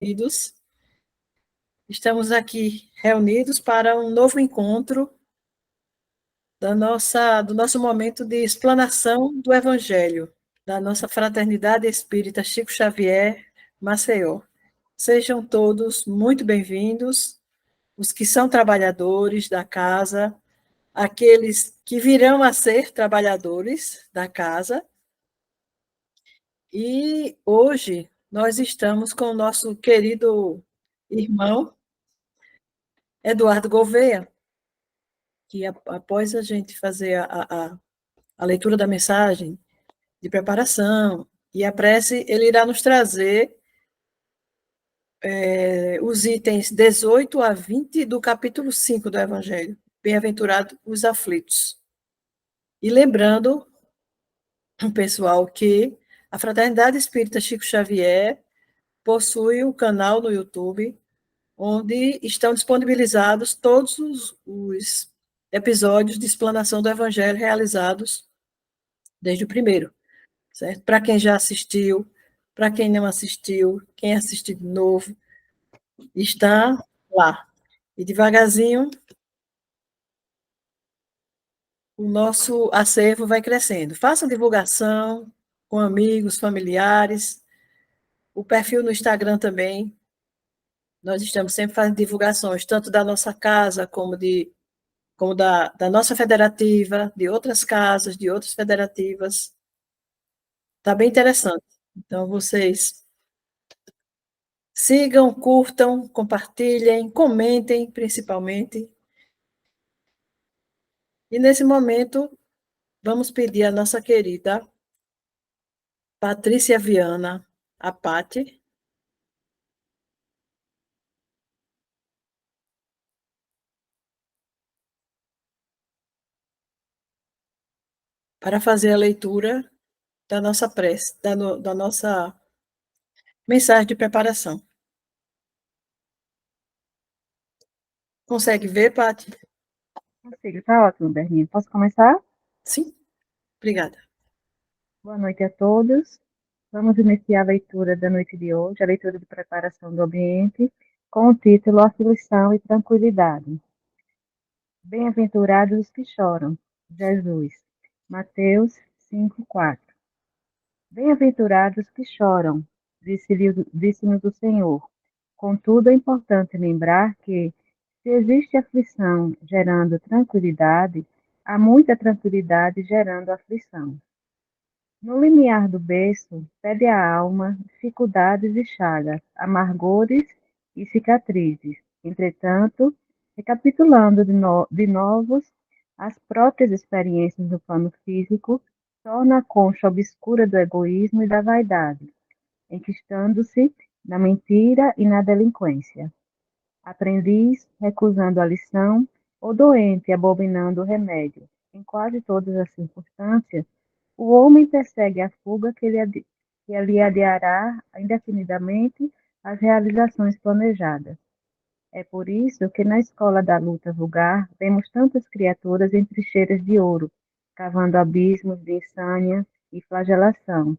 Unidos. Estamos aqui reunidos para um novo encontro do nosso momento de explanação do Evangelho, da nossa Fraternidade Espírita Chico Xavier, Maceió. Sejam todos muito bem-vindos, os que são trabalhadores da casa, aqueles que virão a ser trabalhadores da casa. E hoje nós estamos com o nosso querido irmão Eduardo Gouveia, que após a gente fazer a leitura da mensagem de preparação e a prece, ele irá nos trazer os itens 18 a 20 do capítulo 5 do Evangelho. Bem-aventurados os aflitos. E lembrando, pessoal, que a Fraternidade Espírita Chico Xavier possui um canal no YouTube onde estão disponibilizados todos os episódios de explanação do Evangelho realizados desde o primeiro, certo? Para quem já assistiu, para quem não assistiu, quem assistiu de novo, está lá. E devagarzinho o nosso acervo vai crescendo. Façam divulgação com amigos, familiares, o perfil no Instagram também. Nós estamos sempre fazendo divulgações, tanto da nossa casa como da nossa federativa, de outras casas, de outras federativas. Está bem interessante. Então, vocês sigam, curtam, compartilhem, comentem, principalmente. E, nesse momento, vamos pedir à nossa querida Patrícia Viana, a Pati, para fazer a leitura da nossa prece, da nossa mensagem de preparação. Consegue ver, Pati? Consigo, está ótimo, Berninha. Posso começar? Sim, obrigada. Boa noite a todos. Vamos iniciar a leitura da noite de hoje, a leitura de preparação do ambiente, com o título Aflição e Tranquilidade. Bem-aventurados os que choram. Jesus. Mateus 5:4. Bem-aventurados os que choram, disse-nos o Senhor. Contudo, é importante lembrar que, se existe aflição gerando tranquilidade, há muita tranquilidade gerando aflição. No limiar do berço, pede a alma dificuldades e chagas, amargores e cicatrizes. Entretanto, recapitulando de novos as próprias experiências do plano físico, torna a concha obscura do egoísmo e da vaidade, enquistando-se na mentira e na delinquência. Aprendiz recusando a lição, ou doente abominando o remédio. Em quase todas as circunstâncias, o homem persegue a fuga que lhe adiará indefinidamente as realizações planejadas. É por isso que na escola da luta vulgar vemos tantas criaturas em trincheiras de ouro, cavando abismos de insânia e flagelação,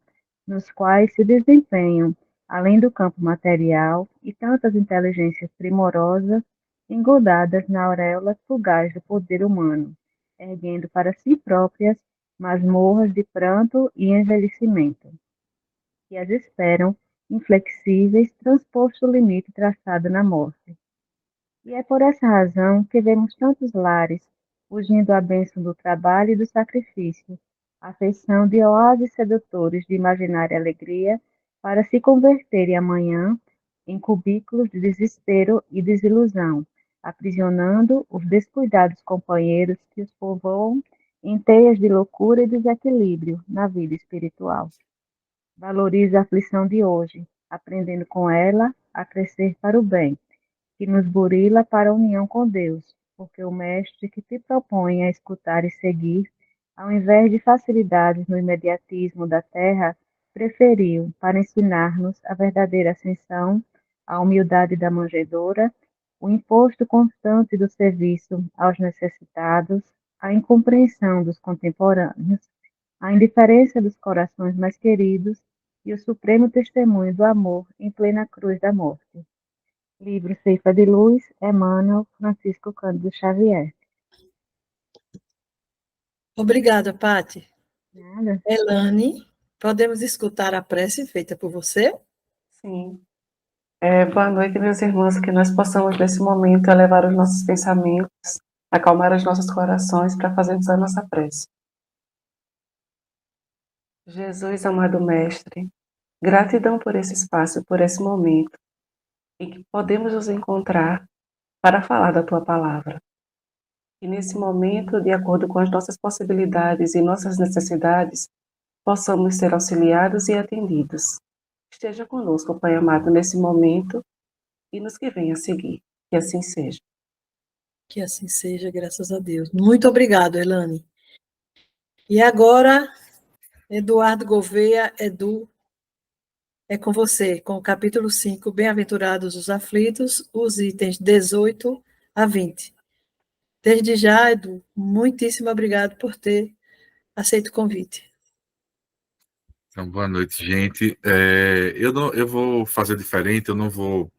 nos quais se desempenham, além do campo material, e tantas inteligências primorosas engodadas na auréola fugaz do poder humano, erguendo para si próprias masmorras de pranto e envelhecimento, que as esperam, inflexíveis, transposto o limite traçado na morte. E é por essa razão que vemos tantos lares fugindo à bênção do trabalho e do sacrifício, à feição de oásis sedutores de imaginária alegria, para se converterem amanhã em cubículos de desespero e desilusão, aprisionando os descuidados companheiros que os povoam em teias de loucura e desequilíbrio na vida espiritual. Valorize a aflição de hoje, aprendendo com ela a crescer para o bem que nos burila para a união com Deus, porque o Mestre que te propõe a escutar e seguir, ao invés de facilidades no imediatismo da terra, preferiu, para ensinar-nos a verdadeira ascensão, a humildade da manjedoura, o imposto constante do serviço aos necessitados, a incompreensão dos contemporâneos, a indiferença dos corações mais queridos e o supremo testemunho do amor em plena cruz da morte. Livro Ceifa de Luz, Emmanuel, Francisco Cândido Xavier. Obrigada, Pati. Nada. Elane, podemos escutar a prece feita por você? Sim. Boa noite, meus irmãos, que nós possamos, nesse momento, elevar os nossos pensamentos, acalmar os nossos corações para fazermos a nossa prece. Jesus, amado Mestre, gratidão por esse espaço, por esse momento, em que podemos nos encontrar para falar da Tua Palavra. E nesse momento, de acordo com as nossas possibilidades e nossas necessidades, possamos ser auxiliados e atendidos. Esteja conosco, Pai amado, nesse momento e nos que vem a seguir. Que assim seja. Que assim seja, graças a Deus. Muito obrigado, Elane. E agora, Eduardo Gouveia, é com você, com o capítulo 5, Bem-aventurados os aflitos, os itens 18 a 20. Desde já, Edu, muitíssimo obrigado por ter aceito o convite. Então, boa noite, gente. Eu vou fazer diferente, eu não vou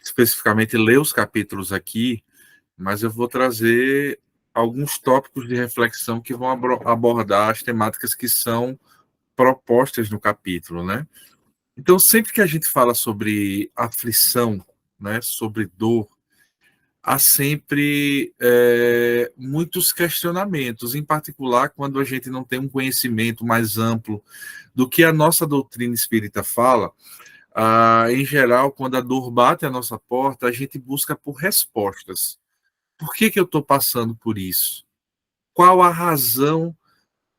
especificamente ler os capítulos aqui, mas eu vou trazer alguns tópicos de reflexão que vão abordar as temáticas que são propostas no capítulo, né? Então, sempre que a gente fala sobre aflição, né, sobre dor, há sempre muitos questionamentos, em particular quando a gente não tem um conhecimento mais amplo do que a nossa doutrina espírita fala. Em geral, quando a dor bate à nossa porta, a gente busca por respostas. Por que eu estou passando por isso? Qual a razão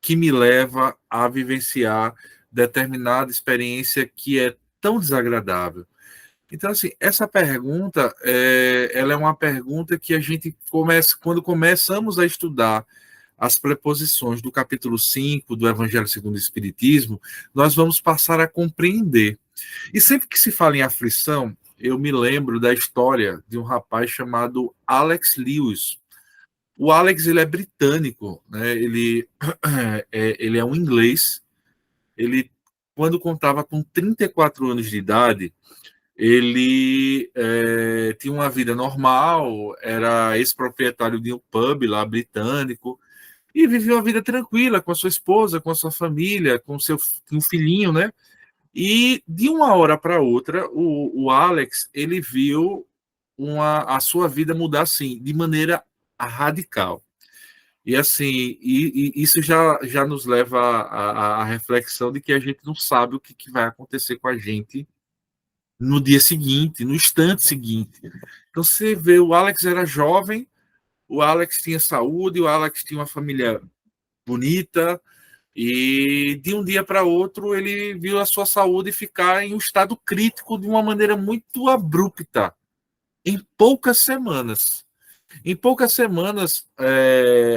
que me leva a vivenciar determinada experiência que é tão desagradável? Então, assim, essa pergunta, ela é uma pergunta que a gente começa, quando começamos a estudar as preposições do capítulo 5 do Evangelho segundo o Espiritismo, nós vamos passar a compreender. E sempre que se fala em aflição, eu me lembro da história de um rapaz chamado Alex Lewis. O Alex, ele é britânico, né? Ele é um inglês. Ele, quando contava com 34 anos de idade, ele tinha uma vida normal, era ex-proprietário de um pub lá britânico, e vivia uma vida tranquila com a sua esposa, com a sua família, com um filhinho, né? E de uma hora para outra, o Alex, ele viu a sua vida mudar assim, de maneira radical. E assim, isso já nos leva à reflexão de que a gente não sabe o que vai acontecer com a gente no dia seguinte, no instante seguinte. Então você vê, o Alex era jovem, o Alex tinha saúde, o Alex tinha uma família bonita, e de um dia para outro ele viu a sua saúde ficar em um estado crítico de uma maneira muito abrupta, em poucas semanas. Em poucas semanas,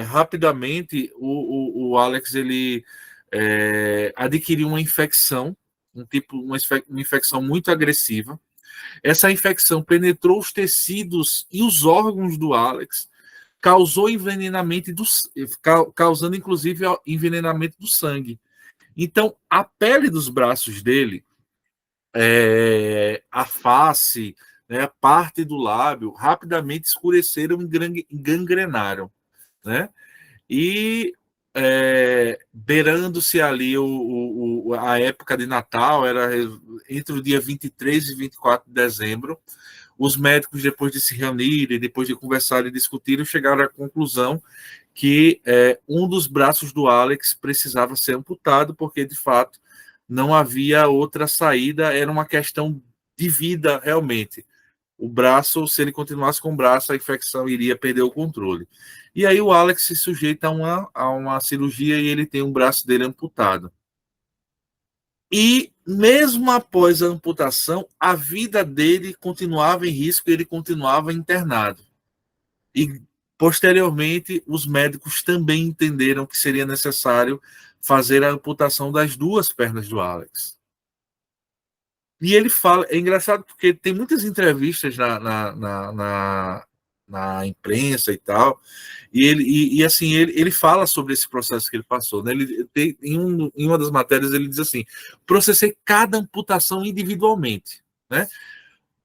rapidamente, o Alex ele adquiriu uma infecção, uma infecção muito agressiva. Essa infecção penetrou os tecidos e os órgãos do Alex, causou envenenamento causando inclusive envenenamento do sangue. Então, a pele dos braços dele, a face, né, parte do lábio, rapidamente escureceram e gangrenaram, né? E beirando-se ali a época de Natal, era entre o dia 23 e 24 de dezembro, os médicos, depois de se reunirem, depois de conversarem e discutirem, chegaram à conclusão que um dos braços do Alex precisava ser amputado, porque, de fato, não havia outra saída, era uma questão de vida, realmente. O braço, se ele continuasse com o braço, a infecção iria perder o controle. E aí o Alex se sujeita a uma cirurgia e ele tem um braço dele amputado. E mesmo após a amputação, a vida dele continuava em risco, ele continuava internado. E posteriormente, os médicos também entenderam que seria necessário fazer a amputação das duas pernas do Alex. E ele fala, é engraçado porque tem muitas entrevistas na imprensa e tal, e assim, ele fala sobre esse processo que ele passou, né? Em uma das matérias ele diz assim: processei cada amputação individualmente, né?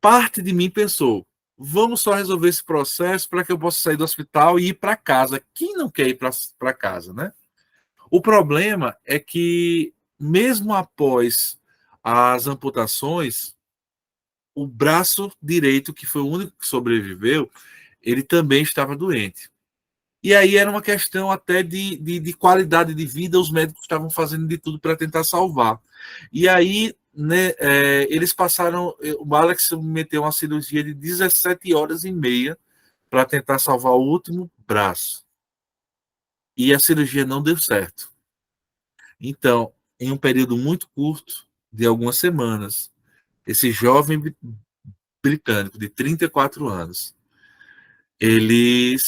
Parte de mim pensou: vamos só resolver esse processo para que eu possa sair do hospital e ir para casa. Quem não quer ir para casa, né? O problema é que, mesmo após as amputações, o braço direito, que foi o único que sobreviveu, ele também estava doente. E aí era uma questão até de qualidade de vida, os médicos estavam fazendo de tudo para tentar salvar. E aí, né, eles passaram, o Alex submeteu uma cirurgia de 17 horas e meia para tentar salvar o último braço. E a cirurgia não deu certo. Então, em um período muito curto, de algumas semanas, esse jovem britânico de 34 anos, ele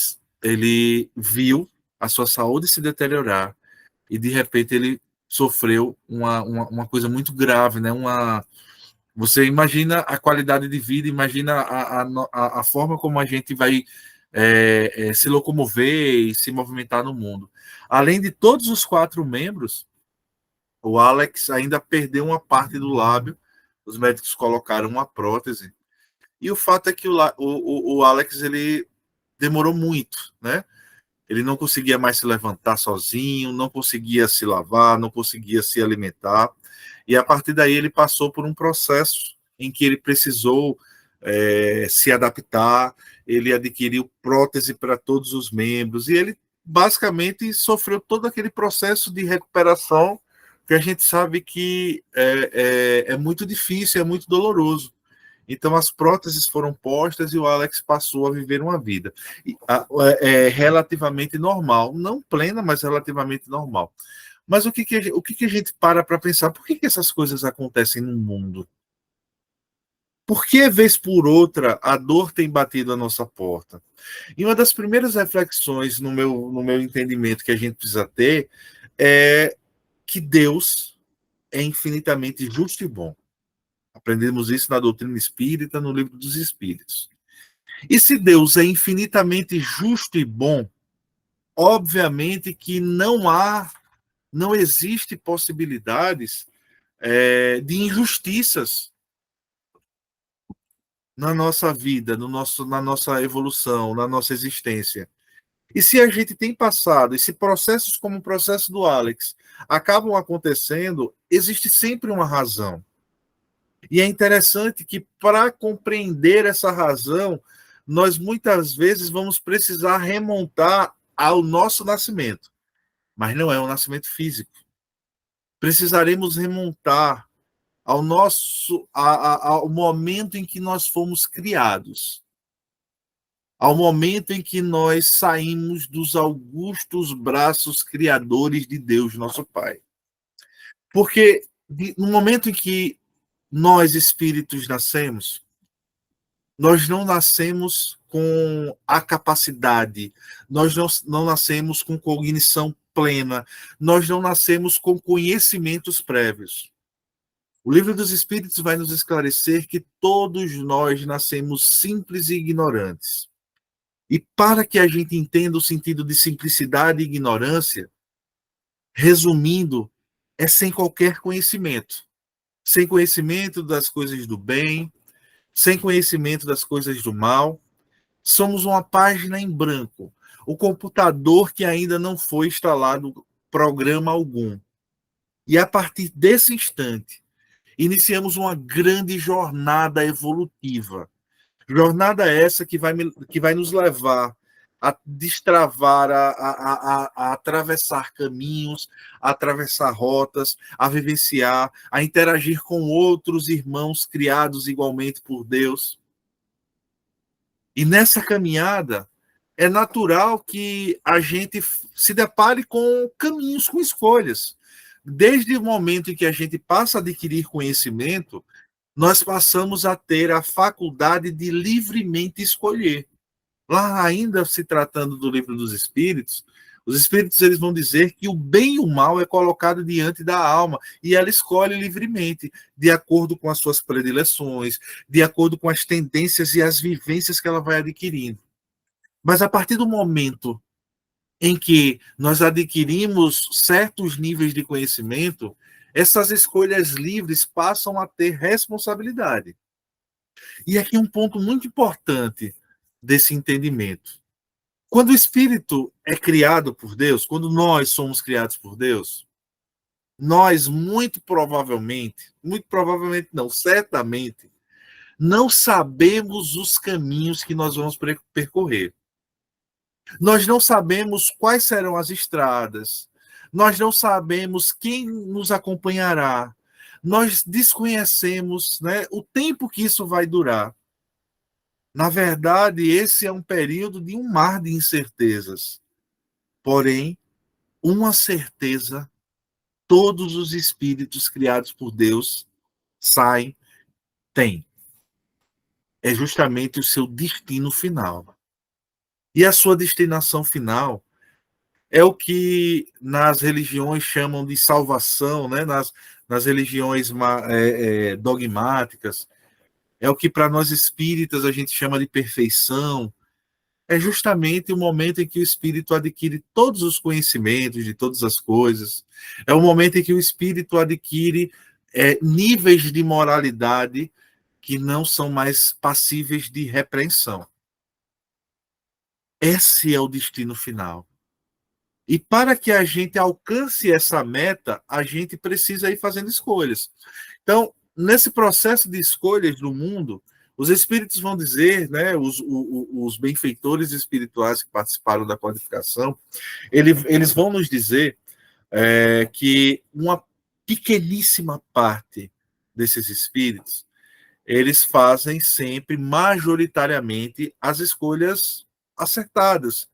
viu a sua saúde se deteriorar e, de repente, ele sofreu uma coisa muito grave, né? Você imagina a qualidade de vida, imagina a forma como a gente vai se locomover e se movimentar no mundo. Além de todos os 4 membros, o Alex ainda perdeu uma parte do lábio, os médicos colocaram uma prótese, e o fato é que o Alex, ele demorou muito, né? Ele não conseguia mais se levantar sozinho, não conseguia se lavar, não conseguia se alimentar. E a partir daí ele passou por um processo em que ele precisou se adaptar, ele adquiriu prótese para todos os membros, e ele basicamente sofreu todo aquele processo de recuperação que a gente sabe que é muito difícil, é muito doloroso. Então, as próteses foram postas e o Alex passou a viver uma vida relativamente normal. Não plena, mas relativamente normal. Mas o que a gente para pensar? Por que essas coisas acontecem no mundo? Por que, vez por outra, a dor tem batido a nossa porta? E uma das primeiras reflexões, no meu entendimento, que a gente precisa ter é que Deus é infinitamente justo e bom. Aprendemos isso na doutrina espírita, no livro dos Espíritos. E se Deus é infinitamente justo e bom, obviamente que não existe possibilidades de injustiças na nossa vida, na nossa evolução, na nossa existência. E se a gente tem passado, e se processos como o processo do Alex acabam acontecendo, existe sempre uma razão. E é interessante que, para compreender essa razão, nós muitas vezes vamos precisar remontar ao nosso nascimento, mas não é um nascimento físico. Precisaremos remontar ao momento em que nós fomos criados, ao momento em que nós saímos dos augustos braços criadores de Deus, nosso Pai. Porque no momento em que nós, espíritos, nascemos, nós não nascemos com a capacidade, nós não nascemos com cognição plena, nós não nascemos com conhecimentos prévios. O Livro dos Espíritos vai nos esclarecer que todos nós nascemos simples e ignorantes. E para que a gente entenda o sentido de simplicidade e ignorância, resumindo, é sem qualquer conhecimento. Sem conhecimento das coisas do bem, sem conhecimento das coisas do mal. Somos uma página em branco. O computador que ainda não foi instalado programa algum. E a partir desse instante, iniciamos uma grande jornada evolutiva. Jornada essa que vai nos levar a destravar, a atravessar caminhos, a atravessar rotas, a vivenciar, a interagir com outros irmãos criados igualmente por Deus. E nessa caminhada, é natural que a gente se depare com caminhos, com escolhas. Desde o momento em que a gente passa a adquirir conhecimento, nós passamos a ter a faculdade de livremente escolher. Lá, ainda se tratando do Livro dos Espíritos, os Espíritos eles vão dizer que o bem e o mal é colocado diante da alma e ela escolhe livremente, de acordo com as suas predileções, de acordo com as tendências e as vivências que ela vai adquirindo. Mas a partir do momento em que nós adquirimos certos níveis de conhecimento, essas escolhas livres passam a ter responsabilidade. E aqui um ponto muito importante desse entendimento. Quando o espírito é criado por Deus, quando nós somos criados por Deus, nós muito provavelmente não, certamente, não sabemos os caminhos que nós vamos percorrer. Nós não sabemos quais serão as estradas. Nós não sabemos quem nos acompanhará. Nós desconhecemos, né, o tempo que isso vai durar. Na verdade, esse é um período de um mar de incertezas. Porém, uma certeza, todos os espíritos criados por Deus têm. É justamente o seu destino final. E a sua destinação final é o que nas religiões chamam de salvação, né? nas religiões dogmáticas, é o que para nós espíritas a gente chama de perfeição. É justamente o momento em que o espírito adquire todos os conhecimentos de todas as coisas. É o momento em que o espírito adquire níveis de moralidade que não são mais passíveis de repreensão. Esse é o destino final. E para que a gente alcance essa meta, a gente precisa ir fazendo escolhas. Então, nesse processo de escolhas do mundo, os espíritos vão dizer, né, os benfeitores espirituais que participaram da codificação, eles vão nos dizer que uma pequeníssima parte desses espíritos, eles fazem sempre, majoritariamente, as escolhas acertadas.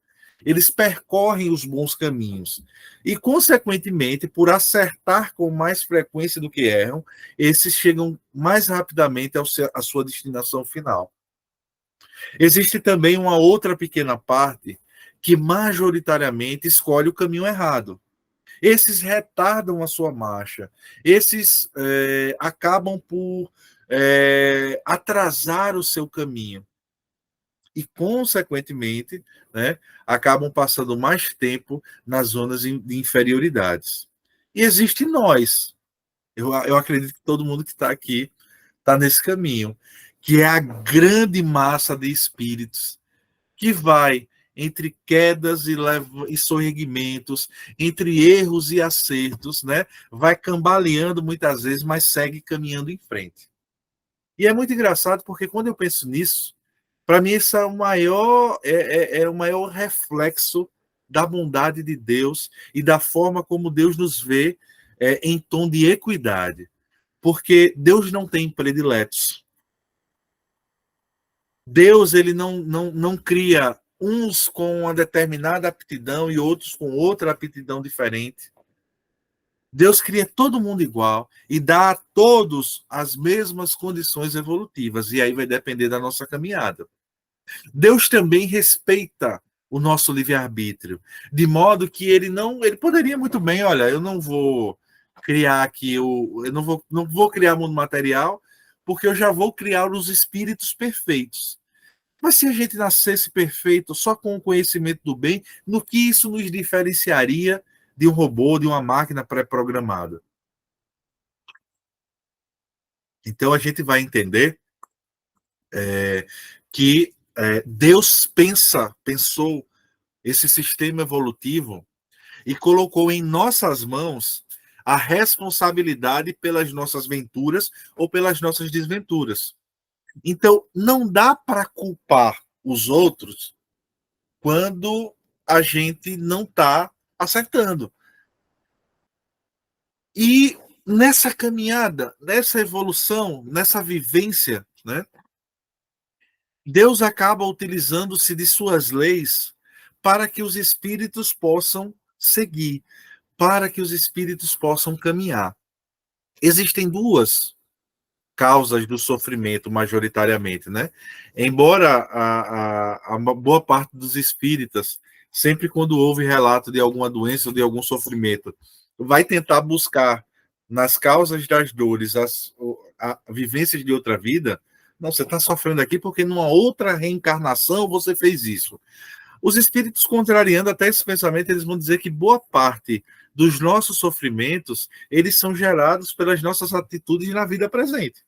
Eles percorrem os bons caminhos. E, consequentemente, por acertar com mais frequência do que erram, esses chegam mais rapidamente à sua destinação final. Existe também uma outra pequena parte que, majoritariamente, escolhe o caminho errado. Esses retardam a sua marcha. Esses acabam por atrasar o seu caminho. E, consequentemente, né, acabam passando mais tempo nas zonas de inferioridades. E existe nós. Eu acredito que todo mundo que está aqui está nesse caminho, que é a grande massa de espíritos que vai entre quedas e sorreguimentos, entre erros e acertos, né? Vai cambaleando muitas vezes, mas segue caminhando em frente. E é muito engraçado porque quando eu penso nisso, para mim, esse é o maior reflexo da bondade de Deus e da forma como Deus nos vê em tom de equidade. Porque Deus não tem prediletos. Deus ele não cria uns com uma determinada aptidão e outros com outra aptidão diferente. Deus cria todo mundo igual e dá a todos as mesmas condições evolutivas. E aí vai depender da nossa caminhada. Deus também respeita o nosso livre-arbítrio, de modo que ele poderia muito bem, olha, eu não vou criar aqui eu não vou criar mundo material, porque eu já vou criar os espíritos perfeitos. Mas se a gente nascesse perfeito só com o conhecimento do bem, no que isso nos diferenciaria de um robô, de uma máquina pré-programada? Então a gente vai entender que Deus pensou esse sistema evolutivo e colocou em nossas mãos a responsabilidade pelas nossas venturas ou pelas nossas desventuras. Então, não dá para culpar os outros quando a gente não está acertando. E nessa caminhada, nessa evolução, nessa vivência, né, Deus acaba utilizando-se de suas leis para que os espíritos possam seguir, para que os espíritos possam caminhar. Existem duas causas do sofrimento, majoritariamente, né? Embora a boa parte dos espíritas, sempre quando houve relato de alguma doença ou de algum sofrimento, vai tentar buscar nas causas das dores a vivências de outra vida. Não, você está sofrendo aqui porque numa outra reencarnação você fez isso. Os espíritos, contrariando até esse pensamento, eles vão dizer que boa parte dos nossos sofrimentos, eles são gerados pelas nossas atitudes na vida presente.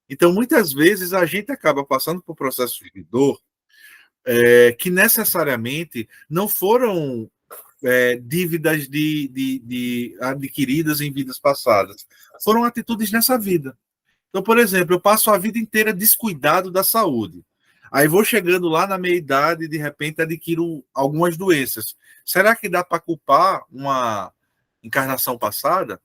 Então, muitas vezes, a gente acaba passando por processos de dor que necessariamente não foram dívidas adquiridas em vidas passadas. Foram atitudes nessa vida. Então, por exemplo, eu passo a vida inteira descuidado da saúde. Aí vou chegando lá na meia-idade e, de repente, adquiro algumas doenças. Será que dá para culpar uma encarnação passada?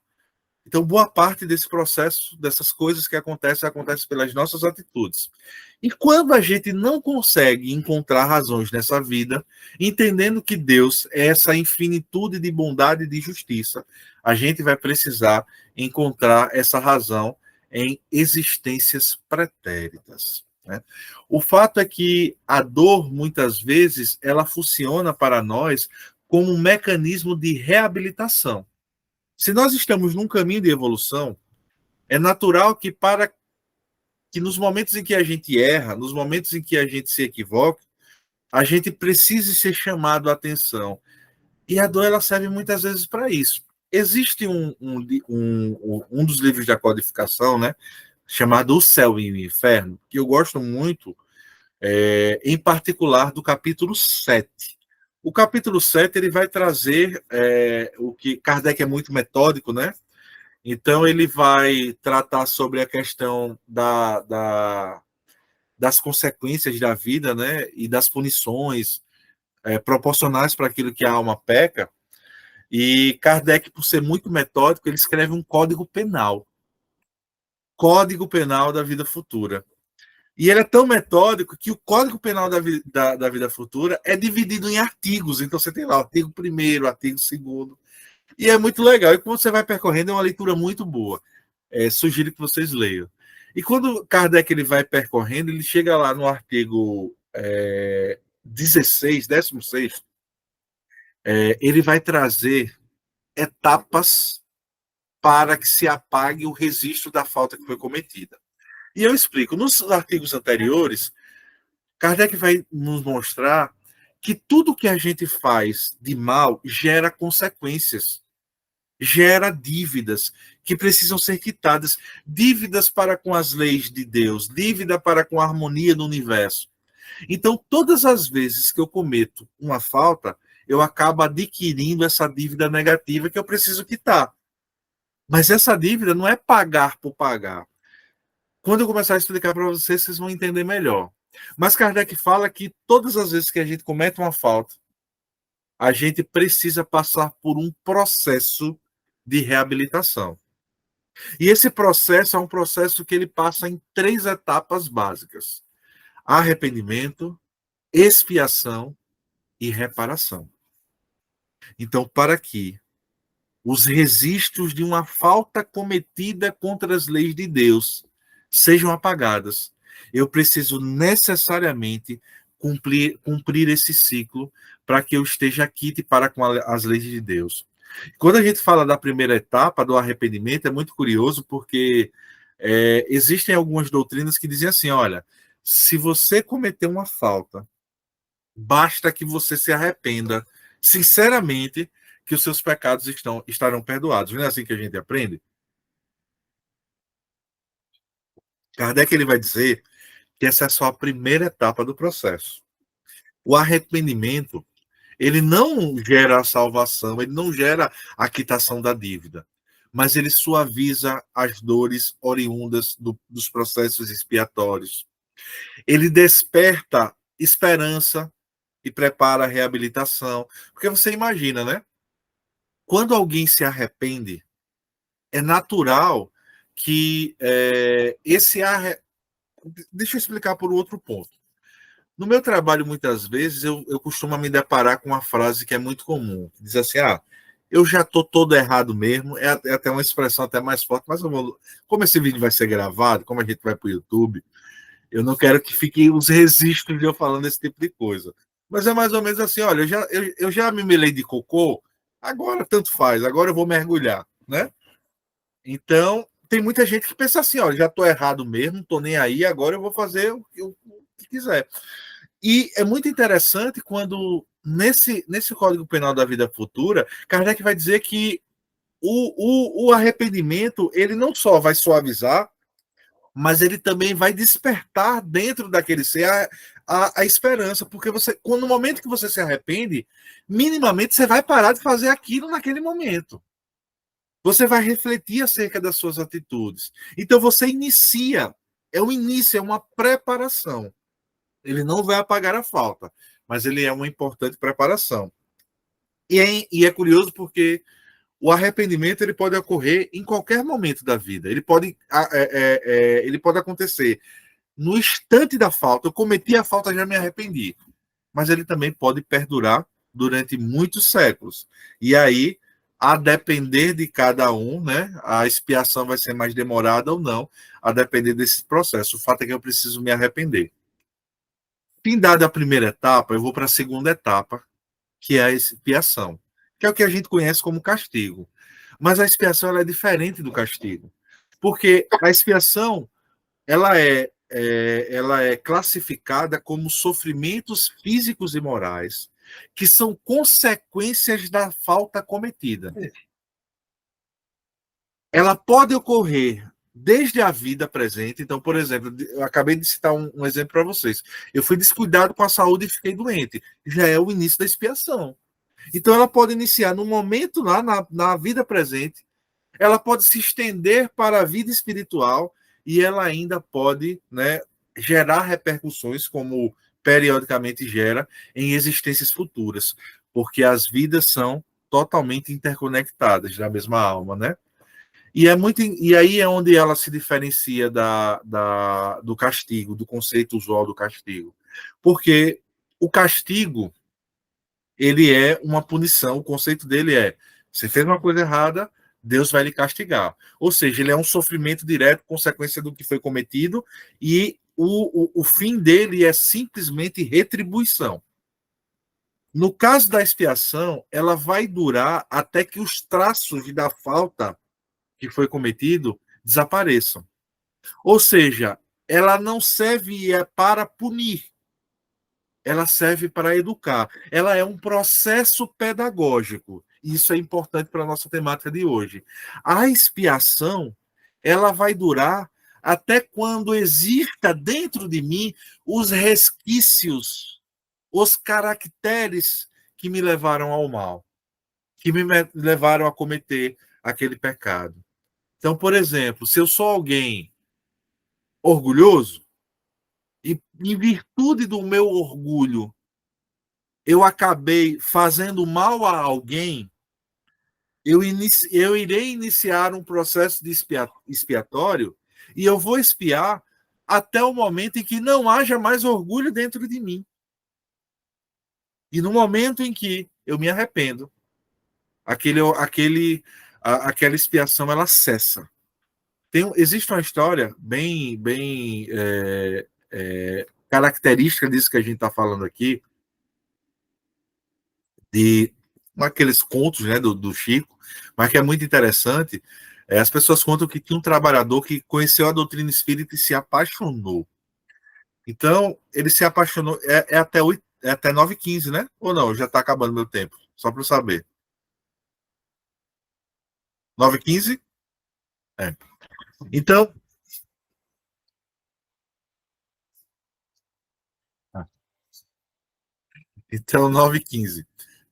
Então, boa parte desse processo, dessas coisas que acontecem pelas nossas atitudes. E quando a gente não consegue encontrar razões nessa vida, entendendo que Deus é essa infinitude de bondade e de justiça, a gente vai precisar encontrar essa razão em existências pretéritas, né? O fato é que a dor, muitas vezes, ela funciona para nós como um mecanismo de reabilitação. Se nós estamos num caminho de evolução, é natural que nos momentos em que a gente erra, nos momentos em que a gente se equivoca, a gente precise ser chamado a atenção. E a dor, ela serve muitas vezes para isso. Existe um dos livros da codificação, né, chamado O Céu e o Inferno, que eu gosto muito, em particular do capítulo 7. O capítulo 7 ele vai trazer o que Kardec é muito metódico, né? Então, ele vai tratar sobre a questão das consequências da vida, né? E das punições proporcionais para aquilo que a alma peca. E Kardec, por ser muito metódico, ele escreve um código penal. Código Penal da Vida Futura. E ele é tão metódico que o Código Penal da Vida Futura é dividido em artigos. Então, você tem lá o artigo 1º, artigo 2º. E é muito legal. E quando você vai percorrendo, é uma leitura muito boa. Sugiro que vocês leiam. E quando Kardec ele vai percorrendo, ele chega lá no artigo 16, 16, ele vai trazer etapas para que se apague o registro da falta que foi cometida. E eu explico. Nos artigos anteriores, Kardec vai nos mostrar que tudo que a gente faz de mal gera consequências, gera dívidas que precisam ser quitadas, dívidas para com as leis de Deus, dívida para com a harmonia do universo. Então, todas as vezes que eu cometo uma falta, eu acabo adquirindo essa dívida negativa que eu preciso quitar. Mas essa dívida não é pagar por pagar. Quando eu começar a explicar para vocês, vocês vão entender melhor. Mas Kardec fala que todas as vezes que a gente comete uma falta, a gente precisa passar por um processo de reabilitação. E esse processo é um processo que ele passa em 3 etapas básicas: arrependimento, expiação e reparação. Então, para que os registros de uma falta cometida contra as leis de Deus sejam apagadas, eu preciso necessariamente cumprir esse ciclo para que eu esteja quite para com as leis de Deus. Quando a gente fala da primeira etapa, do arrependimento, é muito curioso, porque existem algumas doutrinas que dizem assim, olha, se você cometer uma falta, basta que você se arrependa sinceramente que os seus pecados estarão perdoados. Não é assim que a gente aprende? Kardec ele vai dizer que essa é só a primeira etapa do processo. O arrependimento, ele não gera a salvação, ele não gera a quitação da dívida, mas ele suaviza as dores oriundas dos processos expiatórios. Ele desperta esperança e prepara a reabilitação. Porque você imagina, né? Quando alguém se arrepende, é natural que Deixa eu explicar por outro ponto. No meu trabalho, muitas vezes, eu costumo me deparar com uma frase que é muito comum. Que diz assim, eu já estou todo errado mesmo. É até uma expressão até mais forte, mas como esse vídeo vai ser gravado, como a gente vai para o YouTube, eu não quero que fiquem os registros de eu falando esse tipo de coisa. Mas é mais ou menos assim, olha, eu já me melei de cocô, agora tanto faz, agora eu vou mergulhar, né? Então, tem muita gente que pensa assim, olha, já estou errado mesmo, não estou nem aí, agora eu vou fazer o que quiser. E é muito interessante quando, nesse Código Penal da Vida Futura, Kardec vai dizer que o arrependimento, ele não só vai suavizar, mas ele também vai despertar dentro daquele ser a esperança, porque no momento que você se arrepende, minimamente você vai parar de fazer aquilo naquele momento. Você vai refletir acerca das suas atitudes. Então você inicia, é um início, é uma preparação. Ele não vai apagar a falta, mas ele é uma importante preparação. E é curioso porque o arrependimento ele pode ocorrer em qualquer momento da vida. Ele pode acontecer no instante da falta. Eu cometi a falta, já me arrependi. Mas ele também pode perdurar durante muitos séculos. E aí, a depender de cada um, né, a expiação vai ser mais demorada ou não, a depender desse processo. O fato é que eu preciso me arrepender. Findada a primeira etapa, eu vou para a segunda etapa, que é a expiação, que é o que a gente conhece como castigo. Mas a expiação ela é diferente do castigo, porque a expiação ela é classificada como sofrimentos físicos e morais que são consequências da falta cometida. Ela pode ocorrer desde a vida presente. Então, por exemplo, eu acabei de citar um exemplo para vocês. Eu fui descuidado com a saúde e fiquei doente. Já é o início da expiação. Então, ela pode iniciar no momento lá, na vida presente, ela pode se estender para a vida espiritual e ela ainda pode, né, gerar repercussões, como periodicamente gera, em existências futuras, porque as vidas são totalmente interconectadas da mesma alma, né? E aí é onde ela se diferencia do castigo, do conceito usual do castigo. Porque o castigo, ele é uma punição, o conceito dele é: você fez uma coisa errada, Deus vai lhe castigar. Ou seja, ele é um sofrimento direto, consequência do que foi cometido, e o fim dele é simplesmente retribuição. No caso da expiação, ela vai durar até que os traços da falta que foi cometido desapareçam. Ou seja, ela não serve para punir, ela serve para educar. Ela é um processo pedagógico. Isso é importante para a nossa temática de hoje. A expiação, ela vai durar até quando exista dentro de mim os resquícios, os caracteres que me levaram ao mal, que me levaram a cometer aquele pecado. Então, por exemplo, se eu sou alguém orgulhoso, e em virtude do meu orgulho, eu acabei fazendo mal a alguém, eu irei iniciar um processo de expiatório e eu vou expiar até o momento em que não haja mais orgulho dentro de mim. E no momento em que eu me arrependo, aquela expiação ela cessa. Existe uma história bem característica disso que a gente está falando aqui, de aqueles contos, né, do Chico, mas que é muito interessante. As pessoas contam que tinha um trabalhador que conheceu a doutrina espírita e se apaixonou. Então, ele se apaixonou, é até 9h15, né? Ou não? Já está acabando meu tempo, só para eu saber. 9h15? É. Então, então 9h15.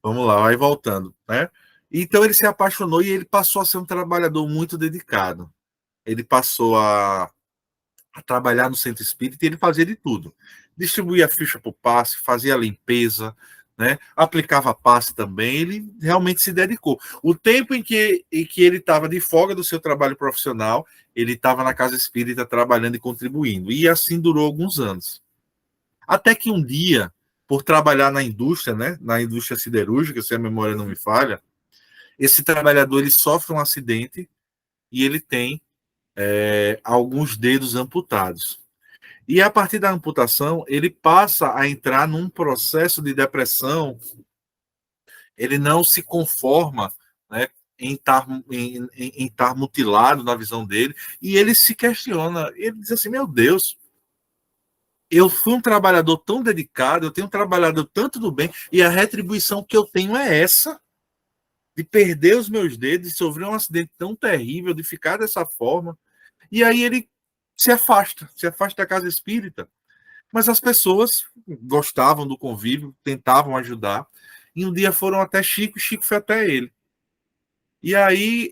Vamos lá, vai voltando, né? Então ele se apaixonou e ele passou a ser um trabalhador muito dedicado. Ele passou a trabalhar no centro espírita e ele fazia de tudo. Distribuía ficha para o passe, fazia a limpeza, né? Aplicava passe também. Ele realmente se dedicou. O tempo em que ele estava de folga do seu trabalho profissional, ele estava na casa espírita trabalhando e contribuindo. E assim durou alguns anos. Até que um dia, por trabalhar na indústria, né? Na indústria siderúrgica, se a memória não me falha, esse trabalhador ele sofre um acidente e ele tem alguns dedos amputados. E a partir da amputação, ele passa a entrar num processo de depressão. Ele não se conforma, né, em estar mutilado na visão dele, e ele se questiona. Ele diz assim: meu Deus, eu fui um trabalhador tão dedicado, eu tenho trabalhado tanto do bem, e a retribuição que eu tenho é essa, de perder os meus dedos, de sofrer um acidente tão terrível, de ficar dessa forma. E aí ele se afasta da casa espírita. Mas as pessoas gostavam do convívio, tentavam ajudar. E um dia foram até Chico, e Chico foi até ele. E aí,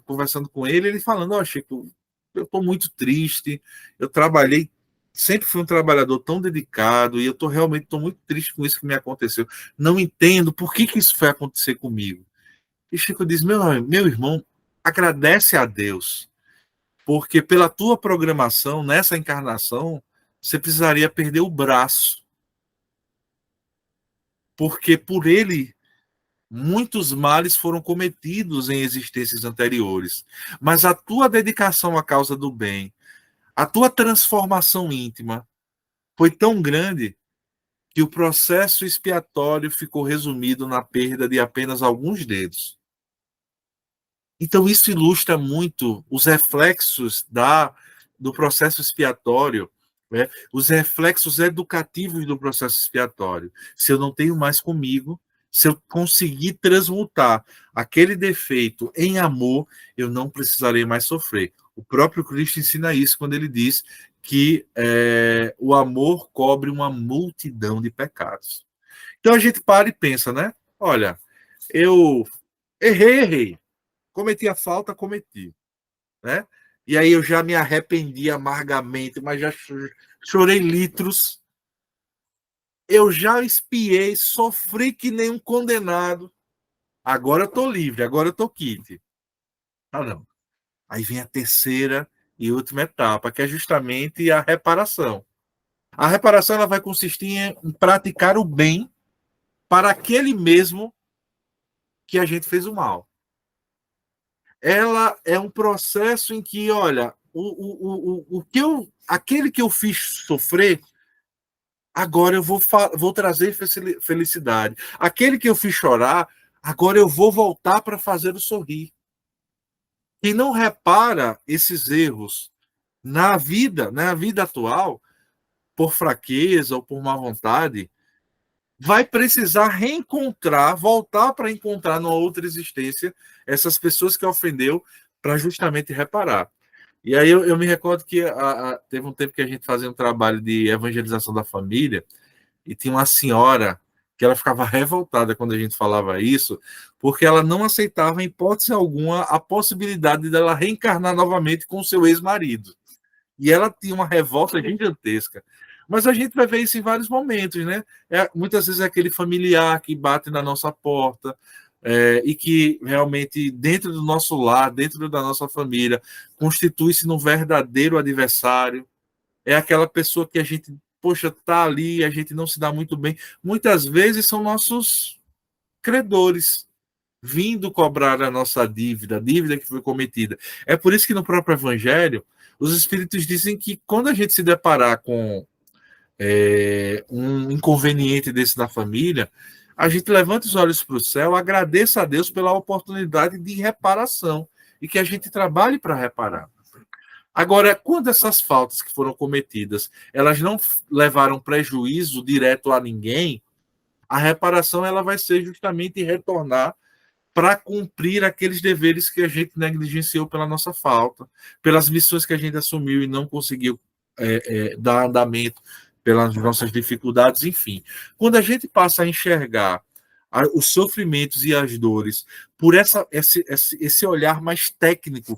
conversando com ele, ele falando: Ó, Chico, eu estou muito triste, eu trabalhei, sempre fui um trabalhador tão dedicado, e eu realmente estou muito triste com isso que me aconteceu. Não entendo por que isso foi acontecer comigo. E Chico diz: meu irmão, agradece a Deus, porque pela tua programação, nessa encarnação, você precisaria perder o braço, porque por ele muitos males foram cometidos em existências anteriores. Mas a tua dedicação à causa do bem, a tua transformação íntima foi tão grande que o processo expiatório ficou resumido na perda de apenas alguns dedos. Então, isso ilustra muito os reflexos do processo expiatório, né? Os reflexos educativos do processo expiatório. Se eu não tenho mais comigo, se eu conseguir transmutar aquele defeito em amor, eu não precisarei mais sofrer. O próprio Cristo ensina isso quando ele diz que o amor cobre uma multidão de pecados. Então a gente para e pensa, né? Olha, eu errei. Cometi a falta, cometi, né? E aí eu já me arrependi amargamente, mas já chorei litros. Eu já espiei, sofri que nem um condenado. Agora eu tô livre, agora eu tô quite. Ah, não. Aí vem a terceira e última etapa, que é justamente a reparação. A reparação ela vai consistir em praticar o bem para aquele mesmo que a gente fez o mal. Ela é um processo em que, olha, aquele que eu fiz sofrer, agora eu vou trazer felicidade. Aquele que eu fiz chorar, agora eu vou voltar para fazer o sorrir. Quem não repara esses erros na vida atual, por fraqueza ou por má vontade, vai precisar reencontrar, voltar para encontrar numa outra existência essas pessoas que ofendeu para justamente reparar. E aí eu me recordo que teve um tempo que a gente fazia um trabalho de evangelização da família e tinha uma senhora que ela ficava revoltada quando a gente falava isso, porque ela não aceitava, em hipótese alguma, a possibilidade dela reencarnar novamente com o seu ex-marido. E ela tinha uma revolta gigantesca. Mas a gente vai ver isso em vários momentos, né? Muitas vezes é aquele familiar que bate na nossa porta, e que realmente, dentro do nosso lar, dentro da nossa família, constitui-se num verdadeiro adversário. É aquela pessoa que a gente, poxa, tá ali, a gente não se dá muito bem. Muitas vezes são nossos credores, vindo cobrar a nossa dívida, a dívida que foi cometida. É por isso que no próprio Evangelho, os Espíritos dizem que quando a gente se deparar com um inconveniente desse na família, a gente levanta os olhos para o céu, agradeça a Deus pela oportunidade de reparação e que a gente trabalhe para reparar. Agora, quando essas faltas que foram cometidas, elas não levaram prejuízo direto a ninguém, a reparação ela vai ser justamente retornar para cumprir aqueles deveres que a gente negligenciou pela nossa falta, pelas missões que a gente assumiu e não conseguiu dar andamento, pelas nossas dificuldades, enfim. Quando a gente passa a enxergar os sofrimentos e as dores por esse olhar mais técnico,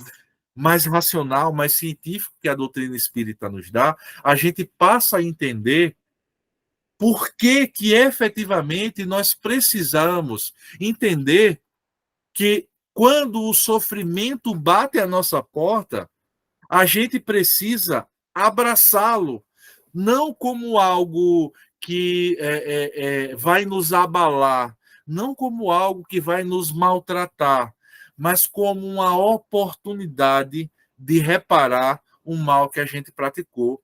mais racional, mais científico que a doutrina espírita nos dá, a gente passa a entender por que efetivamente nós precisamos entender que quando o sofrimento bate à nossa porta, a gente precisa abraçá-lo, não como algo que vai nos abalar, não como algo que vai nos maltratar, mas como uma oportunidade de reparar o mal que a gente praticou,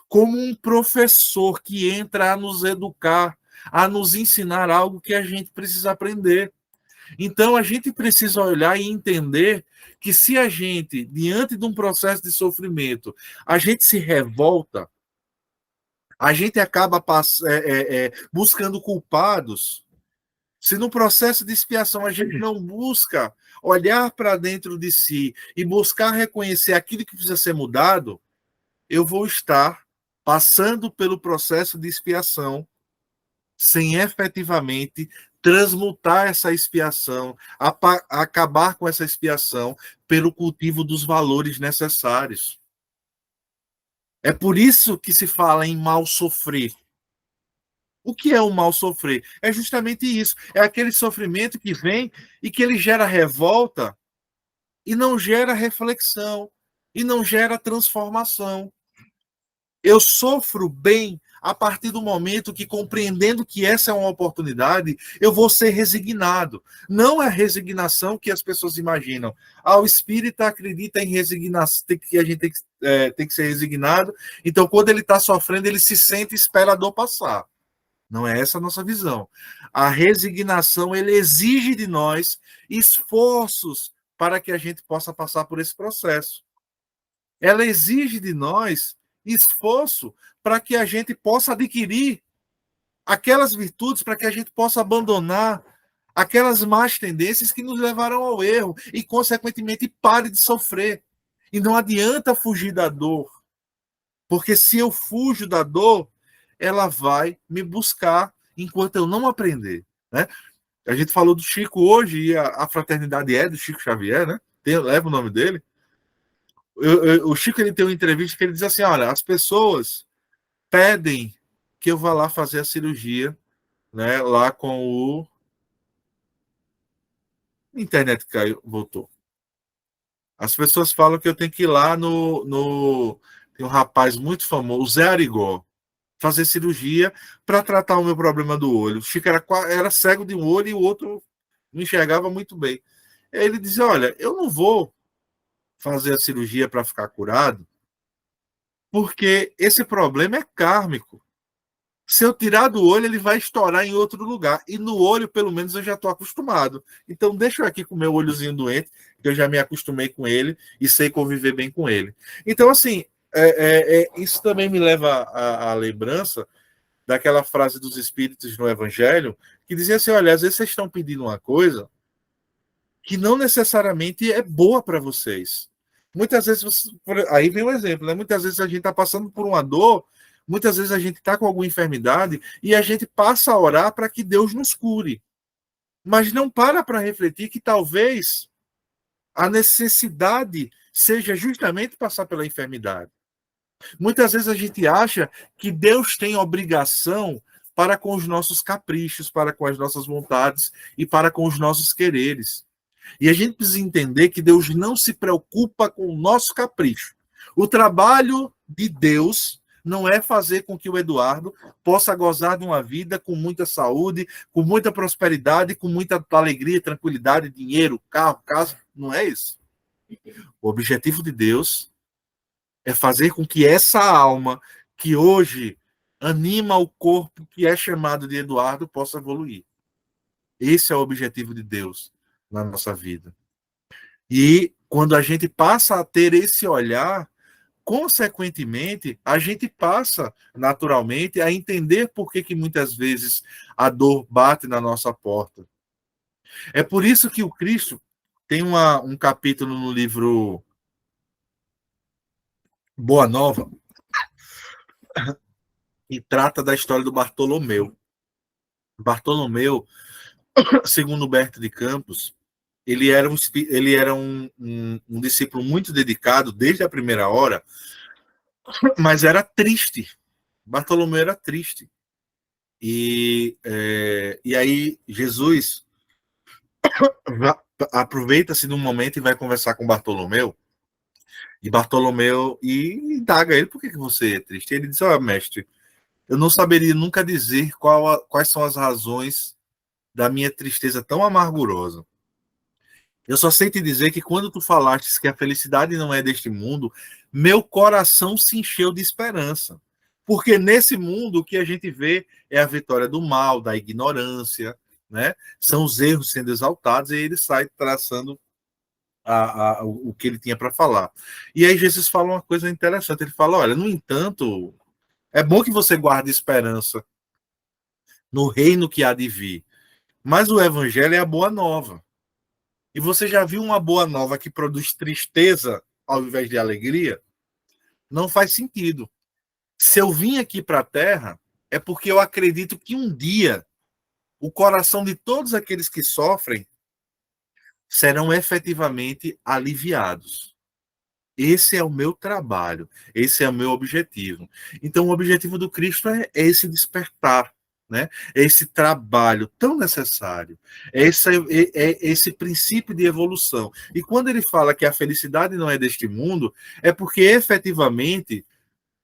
como um professor que entra a nos educar, a nos ensinar algo que a gente precisa aprender. Então, a gente precisa olhar e entender que se a gente, diante de um processo de sofrimento, a gente se revolta, A gente acaba buscando culpados. Se no processo de expiação a gente não busca olhar para dentro de si e buscar reconhecer aquilo que precisa ser mudado, eu vou estar passando pelo processo de expiação sem efetivamente transmutar essa expiação, acabar com essa expiação pelo cultivo dos valores necessários. É por isso que se fala em mal sofrer. O que é o mal sofrer? É justamente isso. É aquele sofrimento que vem e que ele gera revolta e não gera reflexão e não gera transformação. Eu sofro bem a partir do momento que, compreendendo que essa é uma oportunidade, eu vou ser resignado. Não é a resignação que as pessoas imaginam. O espírita acredita em resignação, que a gente tem que ser resignado. Então, quando ele está sofrendo, ele se sente e espera a dor passar. Não é essa a nossa visão. A resignação, ele exige de nós esforços para que a gente possa passar por esse processo. Ela exige de nós esforço para que a gente possa adquirir aquelas virtudes, para que a gente possa abandonar aquelas más tendências que nos levaram ao erro e, consequentemente, pare de sofrer. E não adianta fugir da dor, porque se eu fujo da dor, ela vai me buscar enquanto eu não aprender, né? A gente falou do Chico hoje, e a fraternidade é do Chico Xavier, né? Leva o nome dele. O Chico, ele tem uma entrevista que ele diz assim, olha, as pessoas pedem que eu vá lá fazer a cirurgia, né? Lá com o... A internet caiu, voltou. As pessoas falam que eu tenho que ir lá Tem um rapaz muito famoso, o Zé Arigó, fazer cirurgia para tratar o meu problema do olho. O Chico era cego de um olho e o outro não enxergava muito bem. Aí ele dizia, olha, eu não vou fazer a cirurgia para ficar curado, porque esse problema é kármico. Se eu tirar do olho, ele vai estourar em outro lugar. E no olho, pelo menos, eu já estou acostumado. Então, deixa eu aqui com o meu olhozinho doente, que eu já me acostumei com ele e sei conviver bem com ele. Então, assim, isso também me leva à lembrança daquela frase dos Espíritos no Evangelho, que dizia assim, olha, às vezes vocês estão pedindo uma coisa que não necessariamente é boa para vocês. Muitas vezes, aí vem um exemplo, né? Muitas vezes a gente está passando por uma dor, muitas vezes a gente está com alguma enfermidade e a gente passa a orar para que Deus nos cure. Mas não para refletir que talvez a necessidade seja justamente passar pela enfermidade. Muitas vezes a gente acha que Deus tem obrigação para com os nossos caprichos, para com as nossas vontades e para com os nossos quereres. E a gente precisa entender que Deus não se preocupa com o nosso capricho. O trabalho de Deus não é fazer com que o Eduardo possa gozar de uma vida com muita saúde, com muita prosperidade, com muita alegria, tranquilidade, dinheiro, carro, casa. Não é isso. O objetivo de Deus é fazer com que essa alma que hoje anima o corpo que é chamado de Eduardo possa evoluir. Esse é o objetivo de Deus na nossa vida. E quando a gente passa a ter esse olhar, consequentemente, a gente passa naturalmente a entender por que muitas vezes a dor bate na nossa porta. É por isso que o Cristo tem um capítulo no livro Boa Nova, que trata da história do Bartolomeu. Bartolomeu, segundo Humberto de Campos, ele era um discípulo muito dedicado desde a primeira hora, mas era triste. Bartolomeu era triste. E aí Jesus aproveita-se de um momento e vai conversar com Bartolomeu. E Bartolomeu indaga ele, por que você é triste? Ele diz, mestre, eu não saberia nunca dizer quais são as razões da minha tristeza tão amargurosa. Eu só sei te dizer que quando tu falaste que a felicidade não é deste mundo, meu coração se encheu de esperança. Porque nesse mundo o que a gente vê é a vitória do mal, da ignorância, né? São os erros sendo exaltados e ele sai traçando o que ele tinha para falar. E aí Jesus fala uma coisa interessante, ele fala, olha, no entanto, É bom que você guarde esperança no reino que há de vir. Mas o evangelho é a boa nova. E você já viu uma boa nova que produz tristeza ao invés de alegria? Não faz sentido. Se eu vim aqui para a Terra, é porque eu acredito que um dia o coração de todos aqueles que sofrem serão efetivamente aliviados. Esse é o meu trabalho, esse é o meu objetivo. Então, o objetivo do Cristo é esse despertar, né? É esse trabalho tão necessário, é esse princípio de evolução. E quando ele fala que a felicidade não é deste mundo, é porque efetivamente,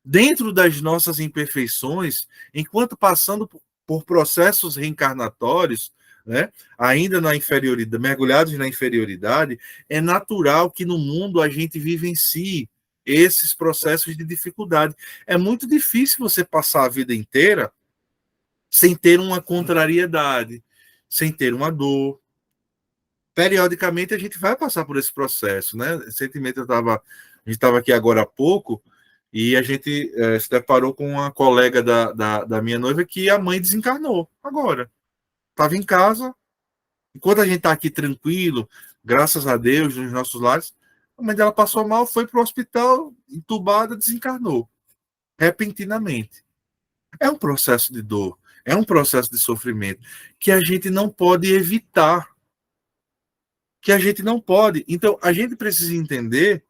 dentro das nossas imperfeições, enquanto passando por processos reencarnatórios, né, ainda na inferioridade, mergulhados na inferioridade, é natural que no mundo a gente vivencie esses processos de dificuldade. É muito difícil você passar a vida inteira sem ter uma contrariedade, sem ter uma dor. Periodicamente a gente vai passar por esse processo, né? Recentemente a gente estava aqui agora há pouco e a gente se deparou com uma colega da minha noiva que a mãe desencarnou agora. Estava em casa, enquanto a gente está aqui tranquilo, graças a Deus, nos nossos lares, a mãe dela passou mal, foi para o hospital, entubada, desencarnou, repentinamente. É um processo de dor, é um processo de sofrimento que a gente não pode evitar, que a gente não pode. Então, a gente precisa entender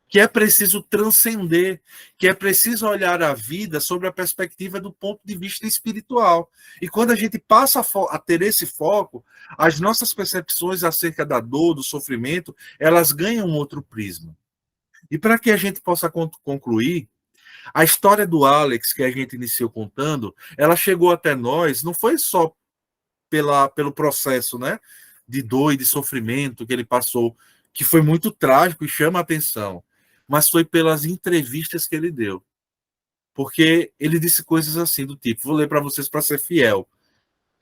que é preciso transcender, que é preciso olhar a vida sobre a perspectiva do ponto de vista espiritual. E quando a gente passa a ter esse foco, as nossas percepções acerca da dor, do sofrimento, elas ganham um outro prisma. E para que a gente possa concluir, a história do Alex, que a gente iniciou contando, ela chegou até nós, não foi só pelo processo, né, de dor e de sofrimento que ele passou, que foi muito trágico e chama a atenção, mas foi pelas entrevistas que ele deu. Porque ele disse coisas assim do tipo, vou ler para vocês para ser fiel.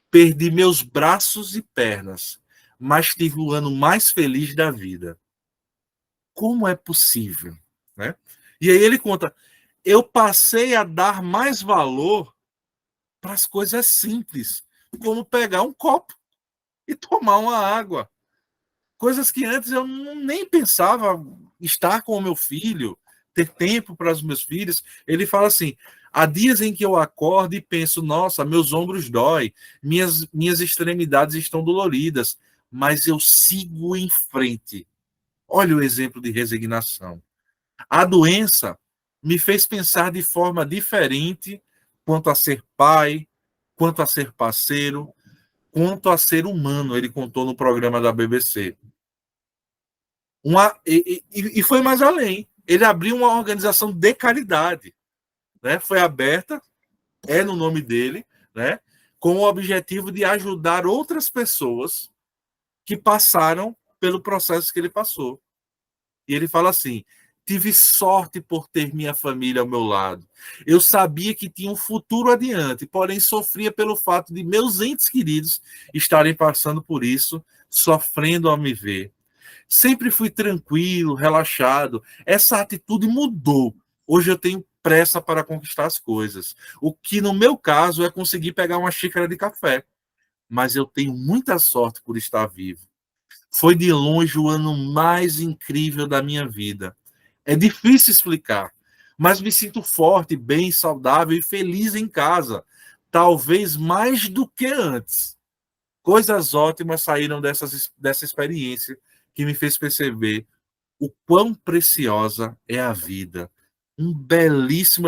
Perdi meus braços e pernas, mas tive o ano mais feliz da vida. Como é possível, né? E aí ele conta, eu passei a dar mais valor para as coisas simples, como pegar um copo e tomar uma água. Coisas que antes eu nem pensava estar com o meu filho, ter tempo para os meus filhos. Ele fala assim: há dias em que eu acordo e penso, nossa, meus ombros dói, minhas extremidades estão doloridas, mas eu sigo em frente. Olha o exemplo de resignação. A doença me fez pensar de forma diferente quanto a ser pai, quanto a ser parceiro, quanto a ser humano, ele contou no programa da BBC. E foi mais além. Ele abriu uma organização de caridade. Né? Foi aberta, é no nome dele, né? Com o objetivo de ajudar outras pessoas que passaram pelo processo que ele passou. E ele fala assim: tive sorte por ter minha família ao meu lado. Eu sabia que tinha um futuro adiante, porém sofria pelo fato de meus entes queridos estarem passando por isso, sofrendo ao me ver. Sempre fui tranquilo, relaxado. Essa atitude mudou. Hoje eu tenho pressa para conquistar as coisas. O que, no meu caso, é conseguir pegar uma xícara de café. Mas eu tenho muita sorte por estar vivo. Foi de longe o ano mais incrível da minha vida. É difícil explicar, mas me sinto forte, bem, saudável e feliz em casa. Talvez mais do que antes. Coisas ótimas saíram dessa experiência que me fez perceber o quão preciosa é a vida. Um belíssimo.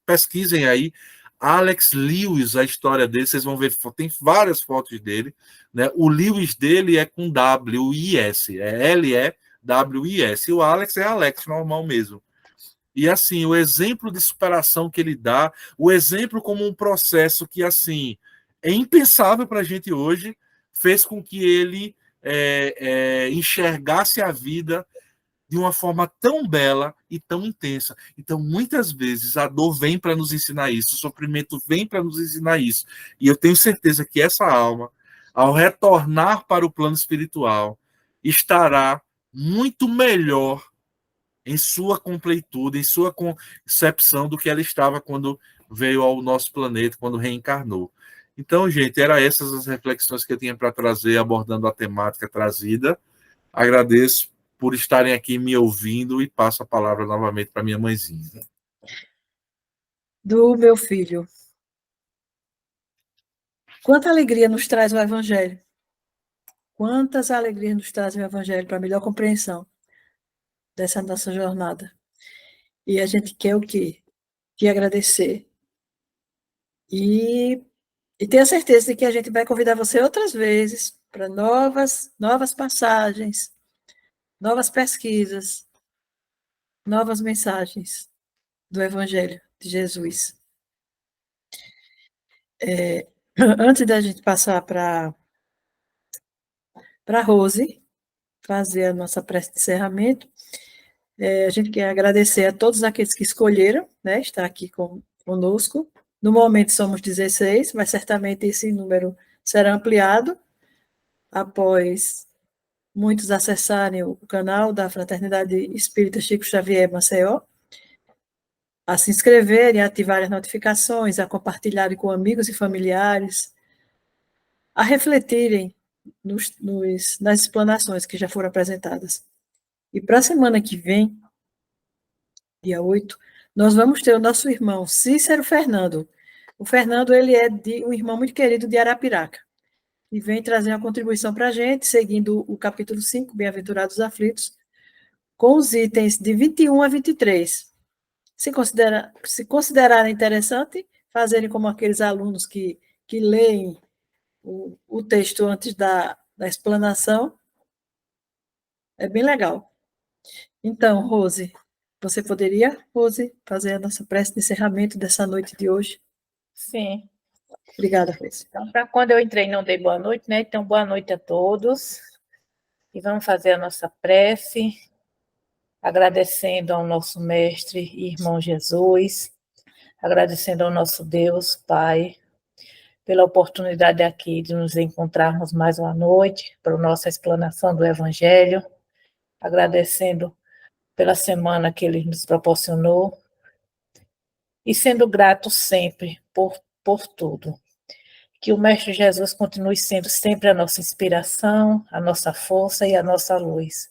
Pesquisem aí. Alex Lewis, a história dele, vocês vão ver, tem várias fotos dele. Né? O Lewis dele é com W-I-S, é L-E-W-I-S. E o Alex é Alex, normal mesmo. E assim, o exemplo de superação que ele dá, o exemplo como um processo que assim é impensável para a gente hoje, fez com que ele enxergasse a vida de uma forma tão bela e tão intensa. Então, muitas vezes, a dor vem para nos ensinar isso, o sofrimento vem para nos ensinar isso. E eu tenho certeza que essa alma, ao retornar para o plano espiritual, estará muito melhor em sua completude, em sua concepção do que ela estava quando veio ao nosso planeta quando reencarnou. Então, gente, eram essas as reflexões que eu tinha para trazer, abordando a temática trazida. Agradeço por estarem aqui me ouvindo e passo a palavra novamente para minha mãezinha. Do meu filho. Quanta alegria nos traz o Evangelho. Quantas alegrias nos traz o Evangelho para melhor compreensão dessa nossa jornada. E a gente quer o quê? Que agradecer. E ter a certeza de que a gente vai convidar você outras vezes para novas passagens, novas pesquisas, novas mensagens do Evangelho de Jesus. Antes da gente passar para Rose, fazer a nossa prece de encerramento, a gente quer agradecer a todos aqueles que escolheram, né, estar aqui conosco. No momento somos 16, mas certamente esse número será ampliado após muitos acessarem o canal da Fraternidade Espírita Chico Xavier Maceió, a se inscreverem, a ativarem as notificações, a compartilharem com amigos e familiares, a refletirem nas explanações que já foram apresentadas. E para a semana que vem, dia 8, nós vamos ter o nosso irmão Cícero Fernando. O Fernando, ele é um irmão muito querido de Arapiraca, e vem trazer uma contribuição para a gente, seguindo o capítulo 5, Bem-aventurados aflitos, com os itens de 21 a 23. Se considerarem interessante, fazerem como aqueles alunos que leem o texto antes da explanação, é bem legal. Então, Rose, você poderia, Rose, fazer a nossa prece de encerramento dessa noite de hoje? Sim. Obrigada, Rose. Então, para quando eu entrei, não dei boa noite, né? Então, boa noite a todos. E vamos fazer a nossa prece, agradecendo ao nosso mestre e irmão Jesus, agradecendo ao nosso Deus, Pai, pela oportunidade aqui de nos encontrarmos mais uma noite para a nossa explanação do Evangelho, agradecendo pela semana que Ele nos proporcionou e sendo grato sempre por tudo. Que o Mestre Jesus continue sendo sempre a nossa inspiração, a nossa força e a nossa luz.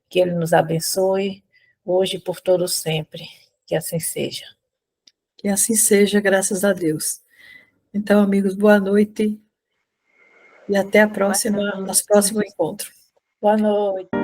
Que Ele nos abençoe, hoje e por todo sempre. Que assim seja. Que assim seja, graças a Deus. Então, amigos, boa noite e até a próxima, nosso próximo encontro. Boa noite.